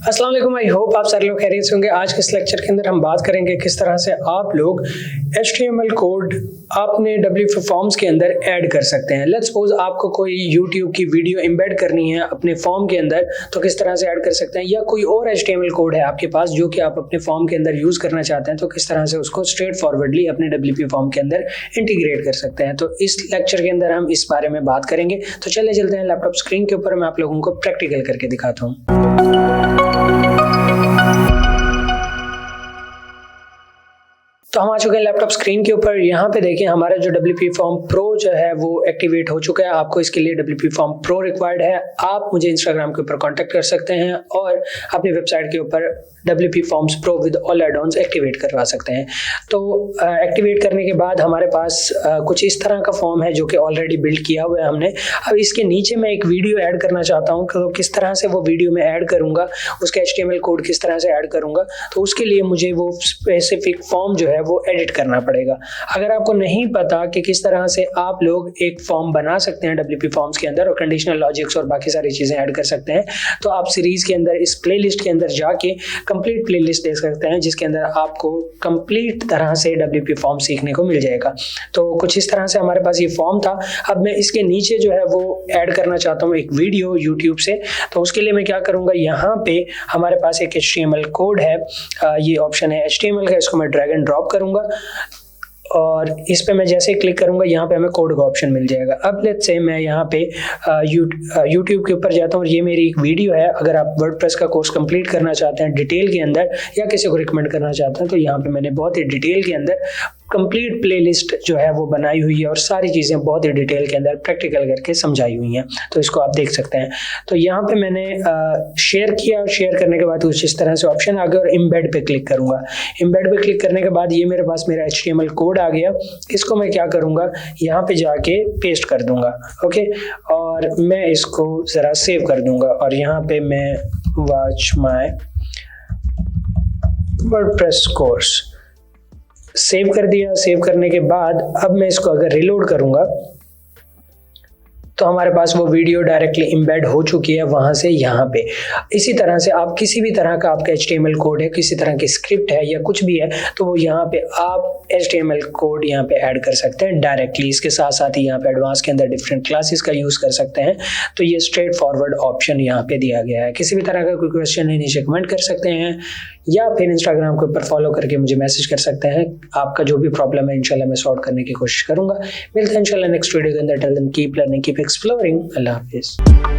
अस्सलाम वालेकुम। I hope आप सारे लोग खैरियत से होंगे। आज के इस लेक्चर के अंदर हम बात करेंगे किस तरह से आप लोग HTML कोड अपने WP फॉर्म्स के अंदर ऐड कर सकते हैं। लेट्स सपोज आपको कोई YouTube की वीडियो एम्बेड करनी है अपने फॉर्म के अंदर, तो किस तरह से ऐड कर सकते हैं, या कोई और HTML कोड है आपके पास जो कि आप अपने फॉर्म के अंदर यूज़ करना चाहते हैं, तो किस तरह से उसको स्ट्रेट फॉरवर्डली अपने WP फॉर्म के अंदर इंटीग्रेट कर सकते हैं। तो इस लेक्चर के अंदर हम इस बारे में बात करेंगे। तो चले चलते हैं लैपटॉप स्क्रीन के ऊपर, मैं आप लोगों को प्रैक्टिकल करके दिखाता हूँ। तो हम आ चुके हैं लैपटॉप स्क्रीन के ऊपर। यहाँ पे देखिए हमारा जो WP फॉर्म प्रो जो है वो एक्टिवेट हो चुका है। आपको इसके लिए WP फॉर्म प्रो रिक्वायर्ड है। आप मुझे इंस्टाग्राम के ऊपर कांटेक्ट कर सकते हैं और अपनी वेबसाइट के ऊपर WP forms pro with all add-ons activate करवा सकते हैं। तो एक्टिवेट करने के बाद हमारे पास कुछ इस तरह का फॉर्म है जो कि ऑलरेडी बिल्ड किया हुआ है हमने। अब इसके नीचे मैं एक वीडियो ऐड करना चाहता हूँ, तो किस तरह से वो वीडियो में ऐड करूँगा, उसका HTML कोड किस तरह से ऐड करूँगा, तो उसके लिए मुझे वो स्पेसिफिक फॉर्म जो है वो एडिट करना पड़ेगा। अगर आपको नहीं पता कि किस तरह से आप लोग एक फॉर्म बना सकते हैं WP फॉर्म्स के अंदर और कंडीशनल लॉजिक्स और बाकी सारी चीज़ें ऐड कर सकते हैं, तो आप सीरीज के अंदर इस प्लेलिस्ट के अंदर जाके कंप्लीट प्लेलिस्ट देख सकते हैं, जिसके अंदर आपको कंप्लीट तरह से WP फॉर्म सीखने को मिल जाएगा। तो कुछ इस तरह से हमारे पास ये फॉर्म था। अब मैं इसके नीचे जो है वो ऐड करना चाहता हूँ एक वीडियो यूट्यूब से। तो उसके लिए मैं क्या करूँगा, यहाँ पे हमारे पास एक HTML कोड है, ये ऑप्शन है HTML का, इसको मैं ड्रैग एंड ड्रॉप करूँगा और इस पे मैं जैसे ही क्लिक करूंगा यहाँ पे हमें कोड का ऑप्शन मिल जाएगा। अब लेट्स से मैं यहाँ पे YouTube के ऊपर जाता हूँ और ये मेरी एक वीडियो है। अगर आप वर्डप्रेस का कोर्स कंप्लीट करना चाहते हैं डिटेल के अंदर या किसी को रिकमेंड करना चाहते हैं, तो यहाँ पे मैंने बहुत ही डिटेल के अंदर कंप्लीट प्लेलिस्ट जो है वो बनाई हुई है और सारी चीज़ें बहुत ही डिटेल के अंदर प्रैक्टिकल करके समझाई हुई हैं, तो इसको आप देख सकते हैं। तो यहाँ पे मैंने शेयर किया और शेयर करने के बाद कुछ इस तरह से ऑप्शन आ गया और एम्बेड पे क्लिक करूँगा। एम्बेड पे क्लिक करने के बाद ये मेरे पास मेरा HTML कोड आ गया। इसको मैं क्या करूँगा, यहाँ पे जाके पेस्ट कर दूँगा, ओके, और मैं इसको ज़रा सेव कर दूँगा और यहाँ पे मैं watch my WordPress course save कर दिया। सेव करने के बाद अब मैं इसको अगर रिलोड करूंगा तो हमारे पास वो वीडियो डायरेक्टली एम्बेड हो चुकी है वहां से यहाँ पे। इसी तरह से आप किसी भी तरह का आपका HTML कोड है, किसी तरह की स्क्रिप्ट है या कुछ भी है, तो वो यहाँ पे आप HTML कोड यहाँ पे ऐड कर सकते हैं डायरेक्टली। इसके साथ साथ ही यहाँ पे एडवांस के अंदर डिफरेंट क्लासेस का यूज़ कर सकते हैं। तो ये स्ट्रेट फॉरवर्ड ऑप्शन यहाँ पे दिया गया है। किसी भी तरह का कोई क्वेश्चन है नीचे कमेंट कर सकते हैं या फिर इंस्टाग्राम के ऊपर फॉलो करके मुझे मैसेज कर सकते हैं। आपका जो भी प्रॉब्लम है इंशाल्लाह मैं सॉल्व करने की कोशिश करूंगा। मिलते हैं इंशाल्लाह नेक्स्ट वीडियो के अंदर। Till then keep learning, keep exploring. अल्लाह हाफिज़।